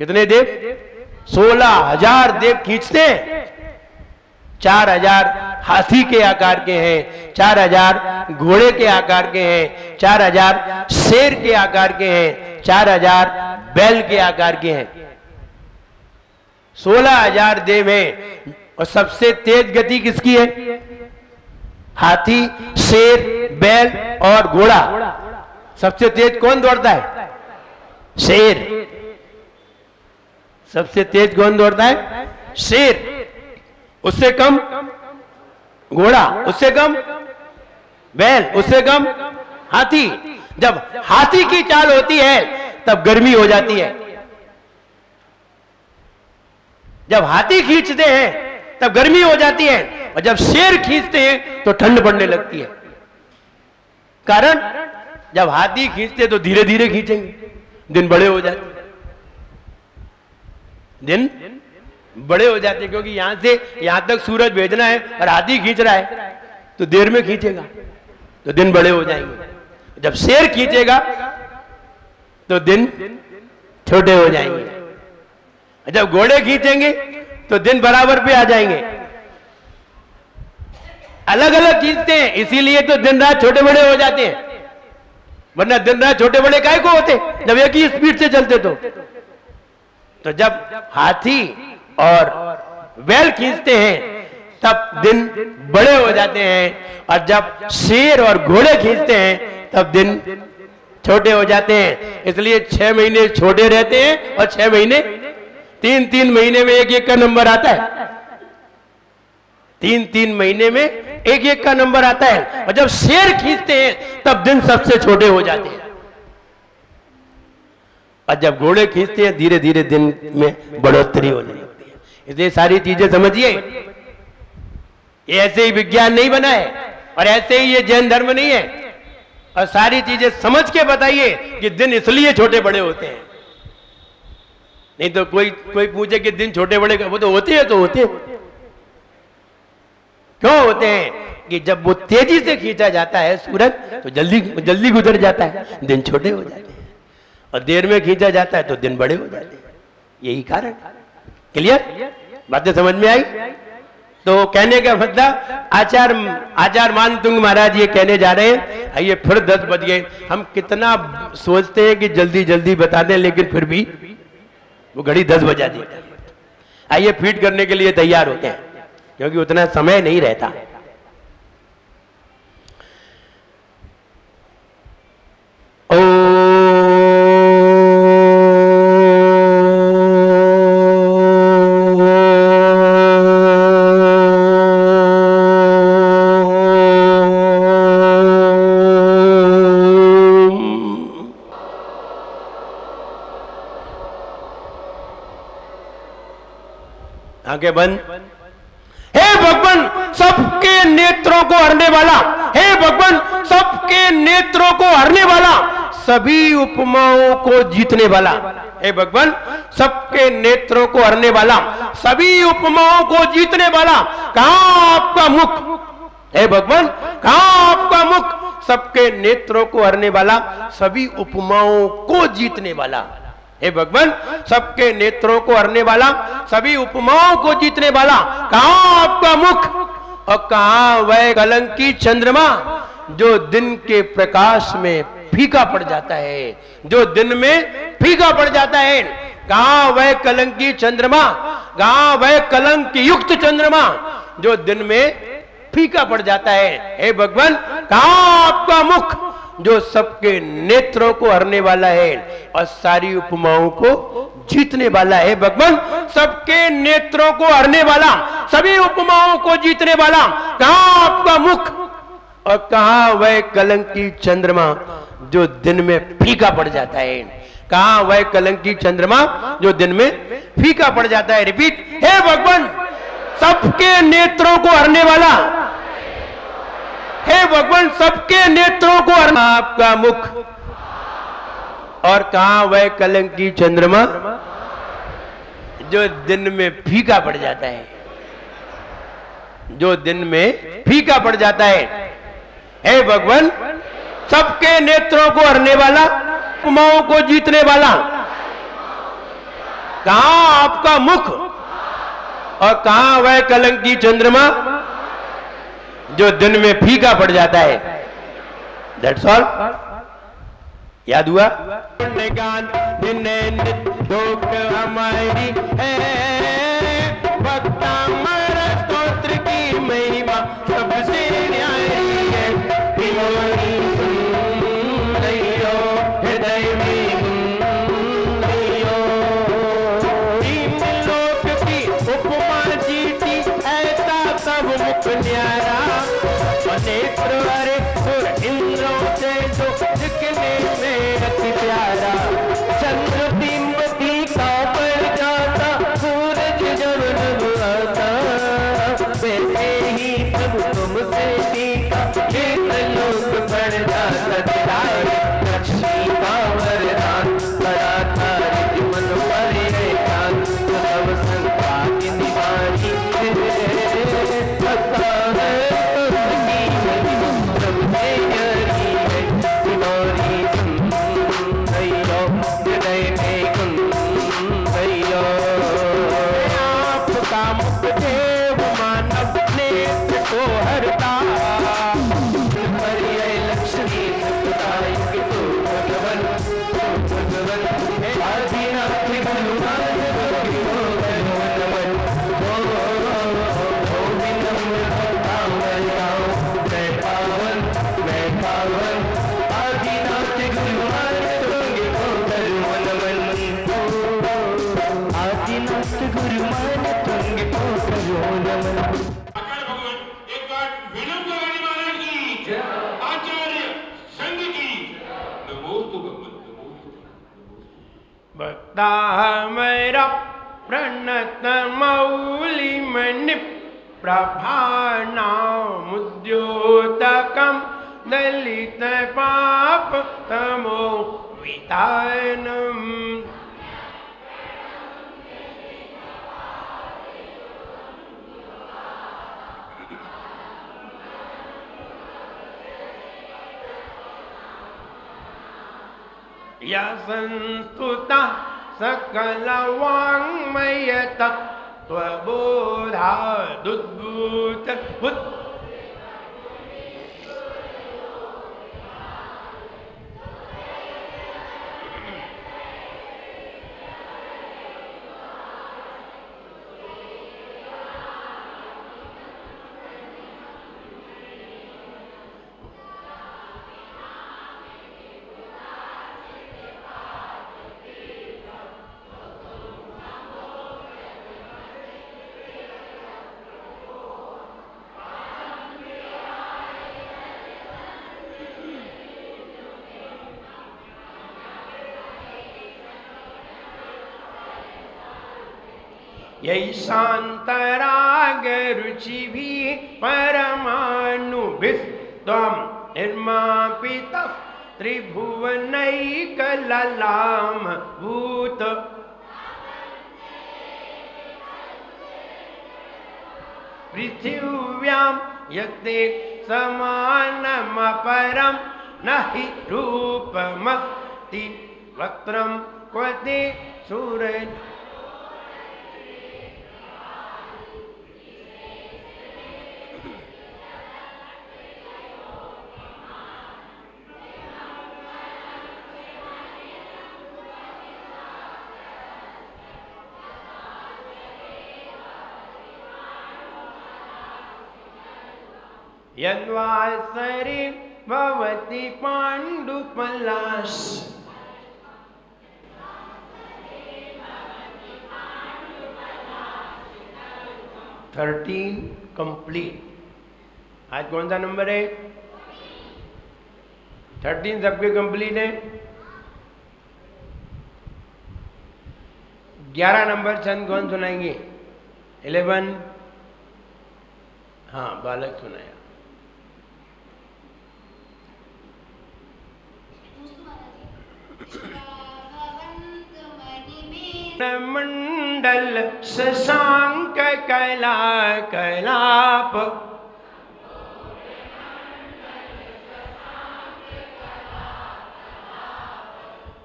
कितने देव? 16,000 देव खींचते हैं। 4,000 हाथी के आकार के हैं, 4,000 घोड़े के आकार के हैं, 4,000 शेर के आकार के हैं, 4,000 बैल के आकार के हैं। 16,000 देव हैं। और सबसे तेज गति किसकी है? हाथी, शेर, बैल और घोड़ा। सबसे तेज कौन दौड़ता है? शेर। सबसे तेज कौन दौड़ता है? शेर। उससे कम घोड़ा, उससे कम बैल, उससे कम हाथी। जब हाथी की चाल होती है तब गर्मी हो जाती है। जब हाथी खींचते हैं तब गर्मी हो जाती है, और जब शेर खींचते हैं तो ठंड पड़ने लगती है। कारण जब हाथी खींचते तो धीरे धीरे खींचेंगे, दिन बड़े हो जाते, दिन बड़े हो जाते, क्योंकि यहां से यहां तक सूरज भेजना है और हाथी खींच रहा है तो देर में खींचेगा तो दिन बड़े हो जाएंगे। जब शेर खींचेगा तो दिन छोटे हो जाएंगे। जब घोड़े खींचेंगे तो दिन बराबर पे आ जाएंगे। अलग अलग खींचते हैं, इसीलिए तो दिन रात छोटे बड़े हो जाते हैं। वरना दिन रात छोटे बड़े काहे को होते जब एक ही स्पीड से चलते तो जब हाथी और बैल खींचते हैं तब दिन बड़े हो जाते हैं, और जब शेर और घोड़े खींचते हैं तब दिन छोटे हो जाते हैं। इसलिए 6 महीने छोटे रहते हैं और 6 महीने 3-3 महीने में एक का नंबर आता है। 3-3 महीने में एक का नंबर आता है। और जब शेर खींचते हैं तब दिन सबसे छोटे हो जाते हैं, और जब घोड़े खींचते हैं धीरे धीरे दिन में बढ़ोतरी होने लगती है। इसलिए सारी चीजें समझिए, ये ऐसे ही विज्ञान नहीं बना है और ऐसे ही ये जैन धर्म नहीं है। और सारी चीजें समझ के बताइए कि दिन इसलिए छोटे बड़े होते हैं। नहीं तो कोई पूछे कि दिन छोटे बड़े वो तो होते हैं, तो होते हैं। क्यों होते हैं? कि जब वो तेजी से खींचा जाता है सूरज तो जल्दी जल्दी गुजर जाता है, दिन छोटे हो जाते हैं, और देर में खींचा जाता है तो दिन बड़े हो जाते हैं। यही कारण। क्लियर? बातें समझ में आई? तो कहने का मतलब आचार्य मानतुंग महाराज ये कहने जा रहे हैं, आइए फिर 10 बज गए। हम कितना सोचते हैं कि जल्दी जल्दी बता दें, लेकिन फिर भी वो घड़ी 10 बजा दी। आइए फीड करने के लिए तैयार होते हैं, क्योंकि उतना समय नहीं रहता। आंखें बंद। हे भगवान सबके नेत्रों को हरने वाला, हे भगवान सबके नेत्रों को हरने वाला, सभी उपमाओं को जीतने वाला, हे भगवान सबके नेत्रों को हरने वाला, सभी उपमाओं को जीतने वाला, कहां आपका मुख? हे भगवान कहां आपका मुख? सबके नेत्रों को हरने वाला, सभी उपमाओं को जीतने वाला, हे भगवान सबके नेत्रों को हरने वाला, सभी उपमाओं को जीतने वाला, कहां आपका मुख? और कहां वह कलंकी चंद्रमा जो दिन के प्रकाश में फीका पड़ जाता है, जो दिन में फीका पड़ जाता है। कहां वह कलंकी चंद्रमा, कहां वह कलंक युक्त चंद्रमा जो दिन में फीका पड़ जाता है। हे भगवान कहां आपका मुख जो सबके नेत्रों को हरने वाला है और सारी उपमाओं को जीतने वाला है। भगवान सबके नेत्रों को हरने वाला, सभी उपमाओं को जीतने वाला, कहां आपका मुख? और कहां वह कलंकी चंद्रमा जो दिन में फीका पड़ जाता है? कहां वह कलंकी चंद्रमा जो दिन में फीका पड़ जाता है? रिपीट। हे भगवान सबके नेत्रों को हरने वाला, हे भगवान सबके नेत्रों को हरना आपका मुख। और कहां वह कलंकी चंद्रमा जो दिन में फीका पड़ जाता है, जो दिन में फीका पड़ जाता है। हे भगवान सबके नेत्रों को हरने वाला, उपमाओं को जीतने वाला, कहां आपका मुख और कहां वह कलंकी चंद्रमा जो दिन में फीका पड़ जाता है। That's all. याद हुआ? गान हमारी है भक्ता हमारा स्तोत्र की महिमा सबसे न्यारी है। हृदय में लोक की उपमा जीती ऐसा सब मुख न्यारा नेत्र हरे सुर इंद्रों से जो दिखने में अति प्यारा। चंद्र दीमती का बढ़ जाता सूरज जब डूबता वैसे ही तब तुमसे टीका ये लोग बढ़ जाता। लक्ष्मी का वरदान बड़ा तारिक मन पर ध्यान सब संता की निवारी मेरा प्रणत मौली मणि प्रभानामुद्योतकं दलित पाप तमो वितानम। या संस्तुता सकल वाङ्मयत त्वबोधादुद्भूत यही शांतराग रुचि भी परमाणुभिस्त्वं निर्मापित त्रिभुवनैकललाम भूत। पृथिव्यां यते समानमपरं न हि रूपमस्ति वक्त्रं क्वते सूरज। यद्वासरे भवति पाण्डुपलाश। 13 कंप्लीट। आज कौन सा नंबर है? 13 सबके कंप्लीट है। 11 नंबर छंद कौन सुनाएंगे? 11 हाँ बालक सुनाया। मंडल शशांक कला कलाप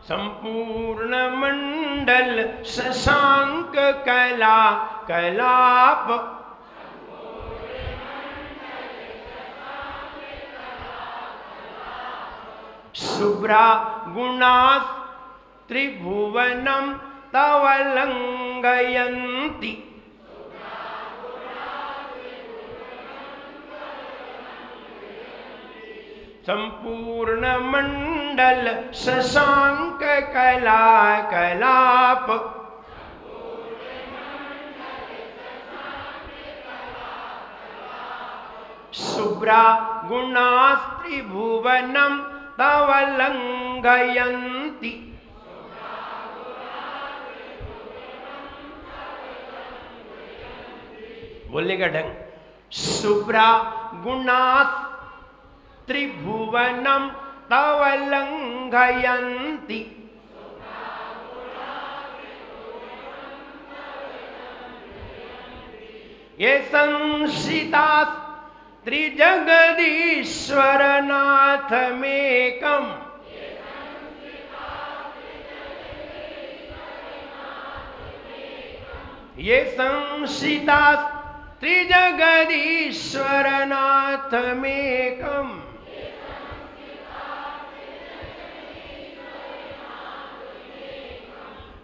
संपूर्ण मंडल शशांक कला कलाप, शुभ्रा गुणा त्रिभुवनम तव लंघयन्ति, संपूर्ण मंडल शशांक कला कलाप, शुभ्रा गुणा त्रिभुवनम तव लंघयन्ति, बोलने का ढंग, शुभ्रा गुणा त्रिभुवनम तव लंघयन्ति, ये संसिता त्रिजगदीश्वर नाथ मेकम, ये संसिता त्रिजगदीश्वर नाथ मेकम,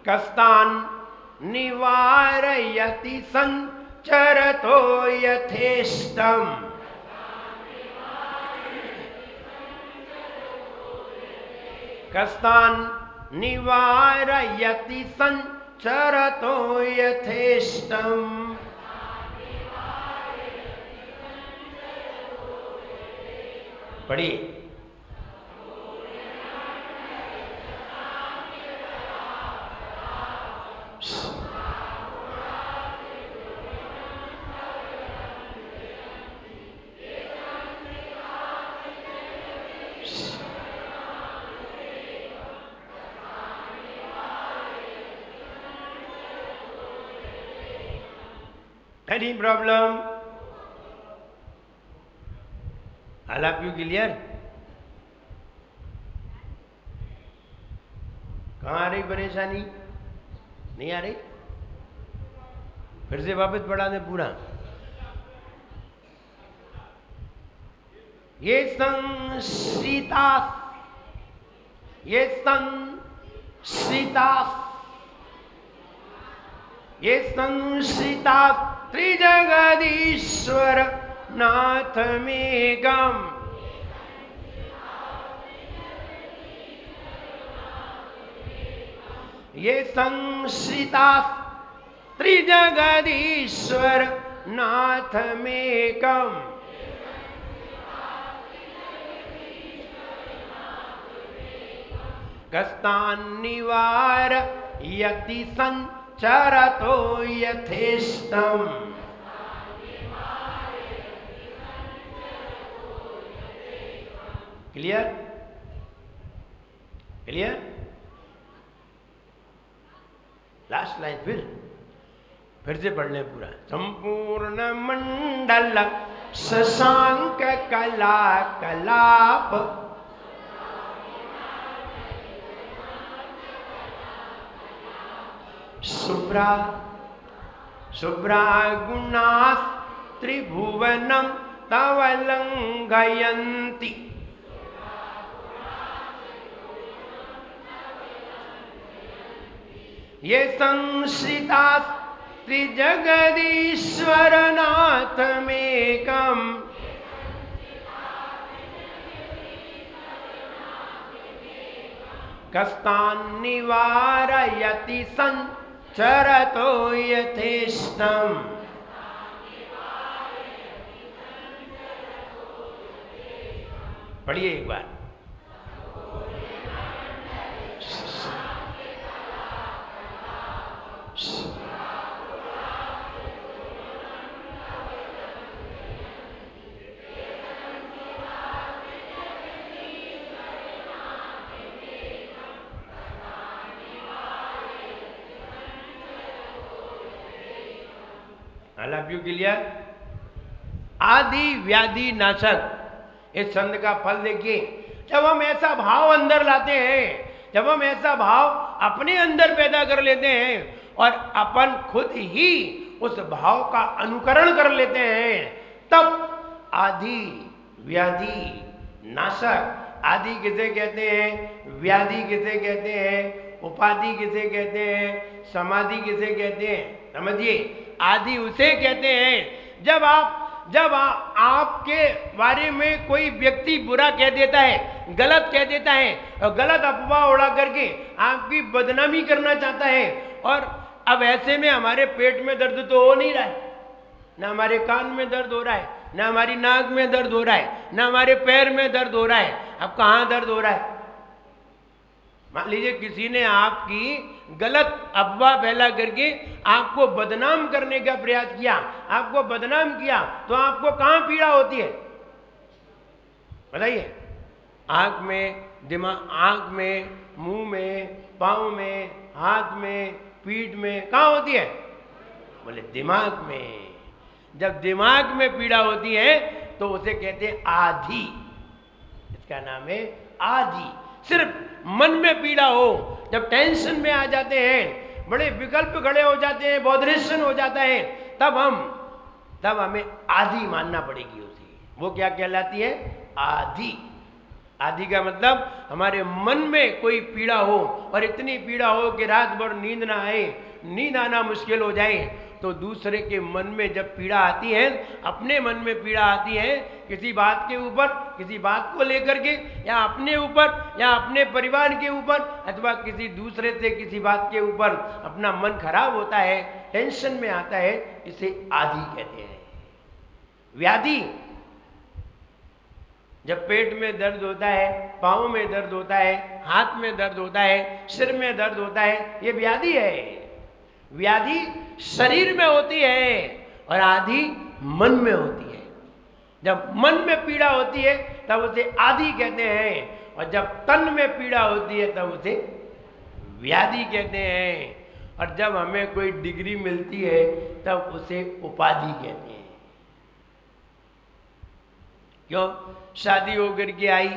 कस्तान निवारयति संचरतो यथेष्टम, कस्तान निवारयति संचरतो यथेष्टम, पढ़िए, any problem? All of you clear? कहाँ आ रही परेशानी? नहीं आ रही? फिर से वापस पढ़ा दे पूरा। ये संसिता, ये संसिता, ये संसिता त्रिजगदीश्वर नाथ मेघम, ये संसिता त्रिजगदीश्वर नाथ मेघम, कस्तान निवार यति संचरतो यथेष्टम, क्लियर? क्लियर? लास्ट लाइन फिर से पढ़ लें पूरा। संपूर्ण मंडल शशांक कला कलाप, शुभ्रा शुभ्रा गुणा त्रिभुवनम तव लंघयन्ति, ये संसिता त्रिजगदीश्वर नाथ मेकम, कस्तान निवारयति संचरतो यथेष्टम, पढ़िए एक बार। All of you clear? आदि व्याधि नाशक, इस छंद का फल देखिए। जब हम ऐसा भाव अंदर लाते हैं, जब हम ऐसा भाव अपने अंदर पैदा कर लेते हैं और अपन खुद ही उस भाव का अनुकरण कर लेते हैं, तब आदि व्याधि नाशक, आदि किसे कहते हैं, व्याधि किसे कहते हैं, उपाधि किसे कहते हैं, समाधि किसे कहते हैं, समझिए। आदि उसे कहते हैं जब आपके बारे में कोई व्यक्ति बुरा कह देता है, गलत कह देता है और गलत अफवाह उड़ा करके आपकी बदनामी करना चाहता है। और अब ऐसे में हमारे पेट में दर्द तो हो नहीं रहा है, ना हमारे कान में दर्द हो रहा है, ना हमारी नाक में दर्द हो रहा है, ना हमारे पैर में दर्द हो रहा है। अब कहाँ दर्द हो रहा है? मान लीजिए किसी ने आपकी गलत अफवाह फैला करके आपको बदनाम करने का प्रयास किया, आपको बदनाम किया, तो आपको कहाँ पीड़ा होती है बताइए? आँख में, दिमाग, आँख में, मुंह में, पाँव में, हाथ में, पीठ में, कहाँ होती है? बोले दिमाग में। जब दिमाग में पीड़ा होती है तो उसे कहते हैं आधि, इसका नाम है आधि। सिर्फ मन में पीड़ा हो, जब टेंशन में आ जाते हैं, बड़े विकल्प खड़े हो जाते हैं, बॉदरेशन हो जाता है, तब हमें आधि मानना पड़ेगी उसे। वो क्या कहलाती है? आधि। आदि का मतलब हमारे मन में कोई पीड़ा हो और इतनी पीड़ा हो कि रात भर नींद ना आए, नींद आना मुश्किल हो जाए, तो दूसरे के मन में जब पीड़ा आती है, अपने मन में पीड़ा आती है किसी बात के ऊपर, किसी बात को लेकर के, या अपने ऊपर या अपने परिवार के ऊपर, अथवा किसी दूसरे से किसी बात के ऊपर अपना मन खराब होता है, टेंशन में आता है, इसे आदि कहते हैं। व्याधि, जब पेट में दर्द होता है, पाँव में दर्द होता है, हाथ में दर्द होता है, सिर में दर्द होता है, ये व्याधि है। व्याधि शरीर में होती है और आदि मन में होती है। जब मन में पीड़ा होती है तब उसे आदि कहते हैं, और जब तन में पीड़ा होती है तब उसे व्याधि कहते हैं। और जब हमें कोई डिग्री मिलती है तब उसे उपाधि कहते हैं। क्यों? शादी होकर के आई,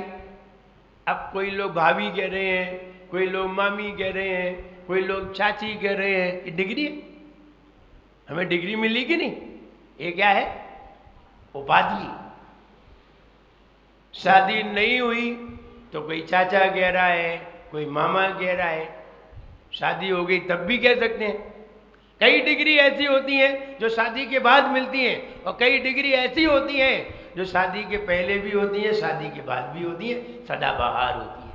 अब कोई लोग भाभी कह रहे हैं, कोई लोग मामी कह रहे हैं, कोई लोग चाची कह रहे हैं, ये डिग्री है। हमें डिग्री मिली कि नहीं? ये क्या है? उपाधि। शादी नहीं हुई तो कोई चाचा कह रहा है, कोई मामा कह रहा है, शादी हो गई तब भी कह सकते हैं। कई डिग्री ऐसी होती हैं जो शादी के बाद मिलती हैं, और कई डिग्री ऐसी होती हैं जो शादी के पहले भी होती हैं, शादी के बाद भी होती हैं, सदाबहार होती है।